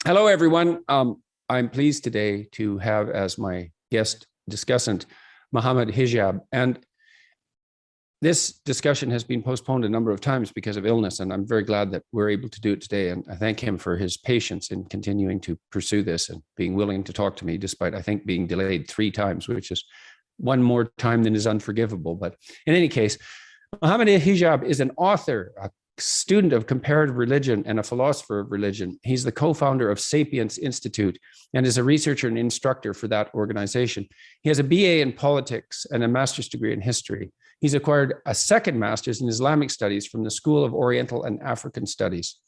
Hello, everyone. I'm pleased today to have as my guest discussant Mohammed Hijab. And this discussion has been postponed a number of times because of illness, and I'm very glad that we're able to do it today. And I thank him for his patience in continuing to pursue this and being willing to talk to me, despite, I think, being delayed 3 times, which is one more time than is unforgivable. But in any case, Mohammed Hijab is an author, a student of comparative religion, and a philosopher of religion. He's the co-founder of Sapience Institute and is a researcher and instructor for that organization. He has a BA in politics and a master's degree in history. He's acquired a second master's in Islamic studies from the School of Oriental and African Studies.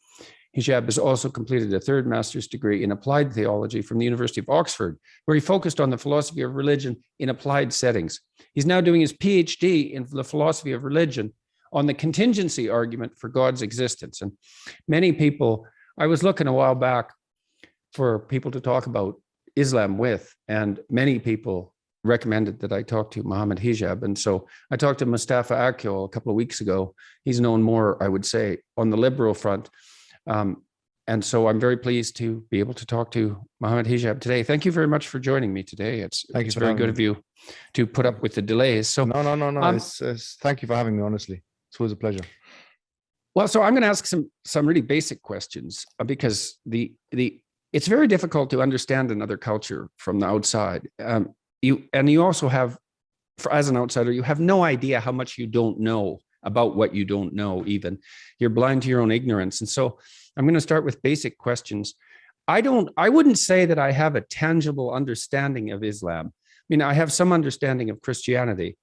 Hijab has also completed a third master's degree in applied theology from the University of Oxford, where he focused on the philosophy of religion in applied settings. He's now doing his PhD in the philosophy of religion on the contingency argument for God's existence. And many people, I was looking a while back for people to talk about Islam with, and many people recommended that I talk to Mohammed Hijab. And so I talked to Mustafa Akyol a couple of weeks ago. He's known more, I would say, on the liberal front. And so I'm very pleased to be able to talk to Mohammed Hijab today. Thank you very much for joining me today. It's very good of you to put up with the delays. So no. Thank you for having me, honestly. It's always a pleasure. Well, so I'm going to ask some really basic questions because it's very difficult to understand another culture from the outside. You also have, as an outsider, you have no idea how much you don't know about what you don't know. Even you're blind to your own ignorance. And so I'm going to start with basic questions. I wouldn't say that I have a tangible understanding of Islam. I mean, I have some understanding of Christianity.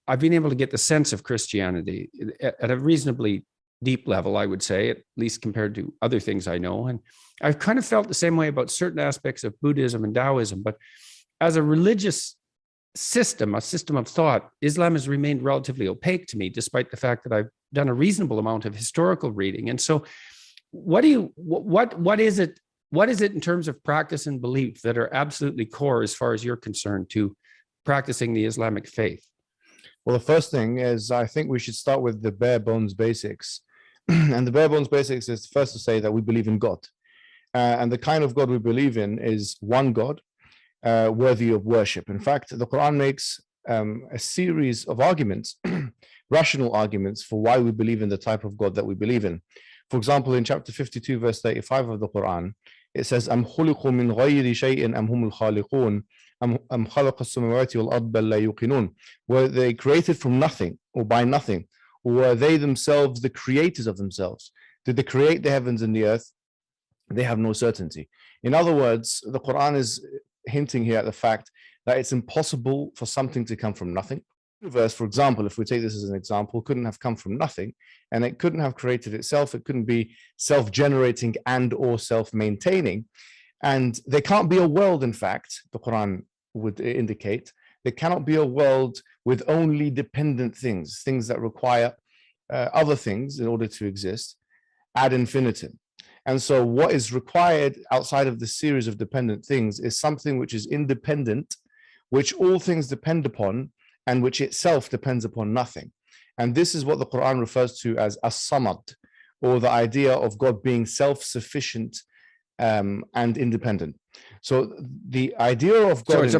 I've been able to get the sense of Christianity at a reasonably deep level, I would say, at least compared to other things I know. And I've kind of felt the same way about certain aspects of Buddhism and Taoism. But as a religious system, a system of thought, Islam has remained relatively opaque to me, despite the fact that I've done a reasonable amount of historical reading. And so what is it in terms of practice and belief that are absolutely core, as far as you're concerned, to practicing the Islamic faith? Well, the first thing is I think we should start with the bare bones basics. And the bare bones basics is first to say that we believe in God. And the kind of God we believe in is one God, worthy of worship. In fact, the Quran makes a series of arguments, rational arguments for why we believe in the type of God that we believe in. For example, in chapter 52, verse 35 of the Quran, it says, أَمْ خُلِقُوا مِنْ غَيْرِ شَيْءٍ أَمْ هُمُ الْخَالِقُونَ أَمْ خَلَقَ السَّمَاوَاتِ وَالْأَرْضَ بَلْ لَا يُوقِنُونَ. Were they created from nothing or by nothing? Or were they themselves the creators of themselves? Did they create the heavens and the earth? They have no certainty. In other words, the Quran is hinting here at the fact that it's impossible for something to come from nothing. The universe, for example, if we take this as an example, couldn't have come from nothing, and it couldn't have created itself. It couldn't be self-generating and or self-maintaining. And there can't be a world, in fact, the Quran would indicate, there cannot be a world with only dependent things, things that require other things in order to exist ad infinitum. And so what is required outside of the series of dependent things is something which is independent, which all things depend upon, and which itself depends upon nothing. And this is what the Quran refers to as as-samad, or the idea of God being self-sufficient and independent. So the idea of God, so it's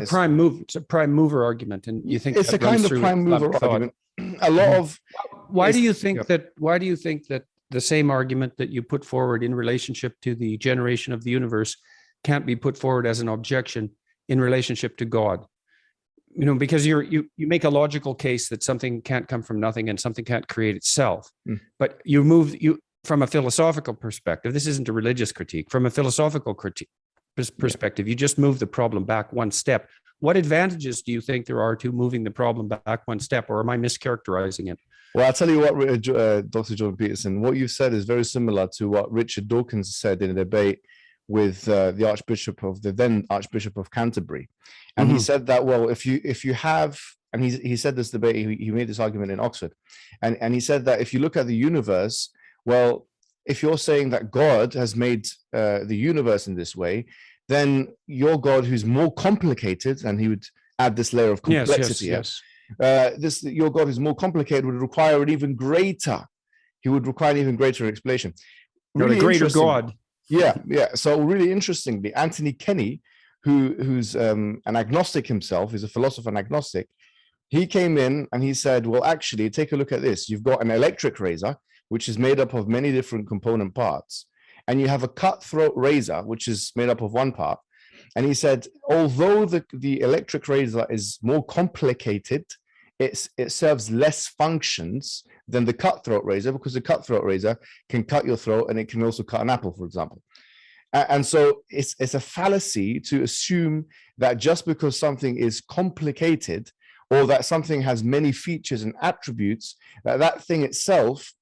a prime mover argument, and you think it's a kind of prime mover argument. A lot of why do you think that the same argument that you put forward in relationship to the generation of the universe can't be put forward as an objection in relationship to God? You know, because you make a logical case that something can't come from nothing and something can't create itself. But you from a philosophical perspective, this isn't a religious critique. From a philosophical perspective, you just move the problem back one step. What advantages do you think there are to moving the problem back one step, or am I mischaracterizing it? Well, I'll tell you what, Dr. Jordan Peterson, what you said is very similar to what Richard Dawkins said in a debate with the then Archbishop of Canterbury. And he said that, well, if you have, and he said this debate, he made this argument in Oxford, and he said that if you look at the universe, well, if you're saying that God has made the universe in this way, then your God, who's more complicated, and he would add this layer of complexity. Yes. Your God who's more complicated would require an even greater. He would require an even greater explanation. Really, a greater God. Yeah. So really interestingly, Anthony Kenny, who's an agnostic himself, he's a philosopher and agnostic. He came in and he said, well, actually, take a look at this. You've got an electric razor, which is made up of many different component parts. And you have a cutthroat razor, which is made up of one part. And he said, although the electric razor is more complicated, it serves less functions than the cutthroat razor, because the cutthroat razor can cut your throat and it can also cut an apple, for example. And so it's a fallacy to assume that just because something is complicated or that something has many features and attributes, that thing itself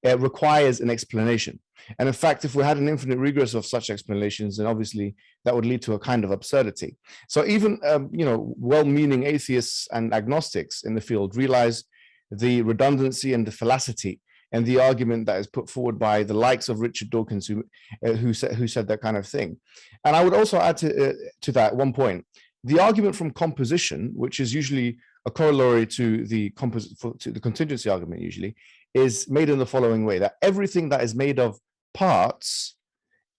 requires an explanation. And in fact, if we had an infinite regress of such explanations, then obviously that would lead to a kind of absurdity. So even well-meaning atheists and agnostics in the field realize the redundancy and the fallacy and the argument that is put forward by the likes of Richard Dawkins, who said that kind of thing. And I would also add to that one point, the argument from composition, which is usually a corollary to the contingency argument, usually is made in the following way: that everything that is made of parts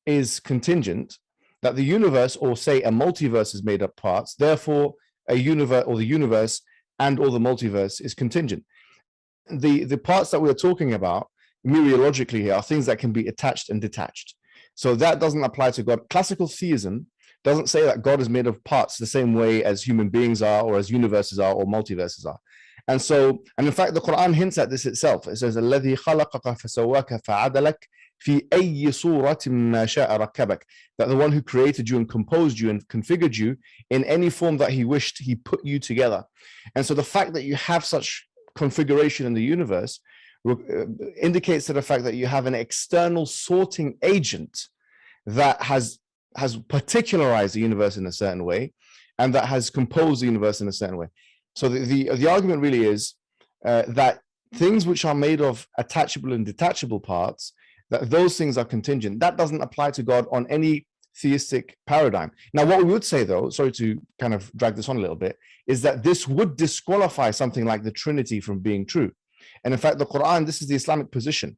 is contingent, that the universe, or say a multiverse, is made of parts, therefore a universe, or the universe and or the multiverse, is contingent. The parts that we're talking about mereologically here are things that can be attached and detached. So that doesn't apply to God. Classical theism doesn't say that God is made of parts the same way as human beings are, or as universes are, or multiverses are. And in fact, the Quran hints at this itself. It says, الَّذِي خَلَقَكَ فَسَوَّاكَ فَعَدَلَكَ فِي أَيِّ صُورَةٍ مَا شَاءَ رَكَّبَكَ. That the one who created you and composed you and configured you in any form that he wished, he put you together. And so the fact that you have such configuration in the universe indicates to the fact that you have an external sorting agent that has particularized the universe in a certain way, and that has composed the universe in a certain way. So the argument really is that things which are made of attachable and detachable parts, that those things are contingent. That doesn't apply to God on any theistic paradigm. Now, what we would say, though, sorry to kind of drag this on a little bit, is that this would disqualify something like the Trinity from being true. And in fact, the Quran, this is the Islamic position,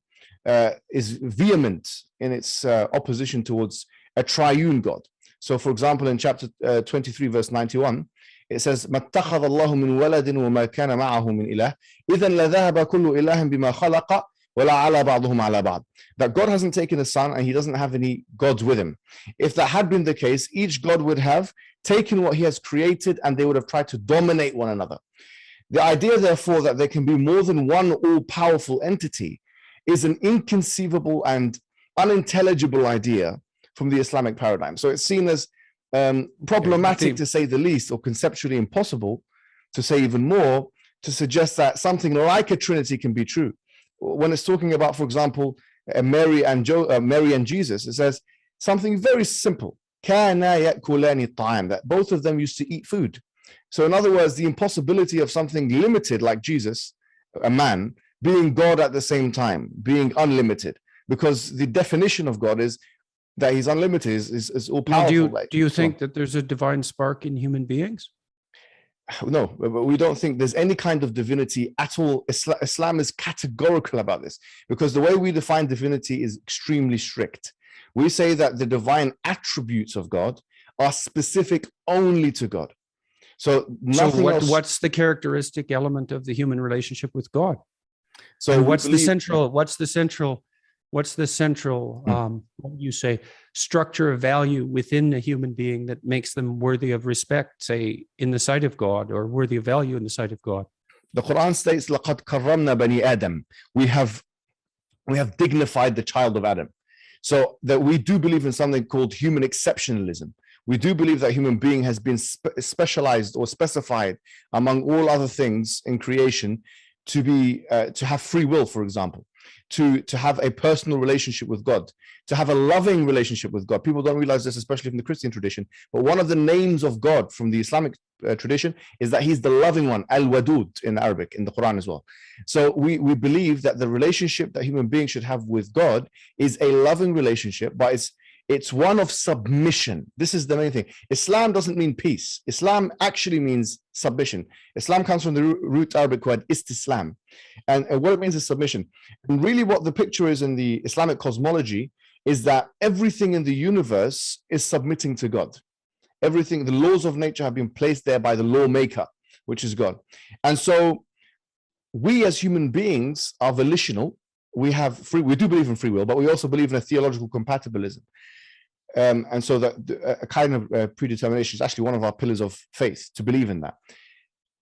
is vehement in its opposition towards a triune God. So, for example, in chapter 23, verse 91, it says, مَا اتَّخَذَ اللَّهُ مِنْ وَلَدٍ وَمَا كَانَ مَعَهُ مِنْ إِلَهٍ إِذًا لَذَهَبَ كُلُّ إِلَهٍ بِمَا خَلَقَ وَلَا عَلَى بَعْضُهُمْ عَلَى بَعْضٍ. That God hasn't taken a son and he doesn't have any gods with him. If that had been the case, each God would have taken what he has created and they would have tried to dominate one another. The idea, therefore, that there can be more than one all-powerful entity is an inconceivable and unintelligible idea from the Islamic paradigm. So it's seen as problematic, to say the least, or conceptually impossible, to say even more, to suggest that something like a Trinity can be true. When it's talking about, for example, Mary and Jesus, it says something very simple: كَانَا يَأْكُلَانِ الطَّعَامَ, that both of them used to eat food. So in other words, the impossibility of something limited like Jesus, a man, being God at the same time, being unlimited, because the definition of God is that he's unlimited, is all powerful. Do you think that there's a divine spark in human beings? No, but we don't think there's any kind of divinity at all. Islam is categorical about this, because the way we define divinity is extremely strict. We say that the divine attributes of God are specific only to God. So nothing else. What's the characteristic element of the human relationship with God? So and what's the central what do you say, structure of value within a human being that makes them worthy of respect, say, in the sight of God, or worthy of value in the sight of God? The Quran states, لَقَدْ كَرَّمْنَا بَنِي آدَمَ. We have dignified the child of Adam. So that we do believe in something called human exceptionalism. We do believe that human being has been specialized or specified among all other things in creation to have free will, for example, to have a personal relationship with God, to have a loving relationship with God. People don't realize this, especially from the Christian tradition, but one of the names of God from the Islamic tradition is that he's the loving one, Al-Wadud in Arabic, in the Quran as well. So we believe that the relationship that human beings should have with God is a loving relationship, but it's one of submission. This is the main thing. Islam doesn't mean peace. Islam actually means submission. Islam comes from the root Arabic word istislam. And what it means is submission. And really what the picture is in the Islamic cosmology is that everything in the universe is submitting to God. Everything, the laws of nature have been placed there by the lawmaker, which is God. And so we as human beings are volitional. We do believe in free will, but we also believe in a theological compatibilism. And so that a kind of predetermination is actually one of our pillars of faith, to believe in that.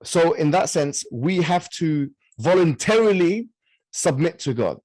So in that sense, we have to voluntarily submit to God.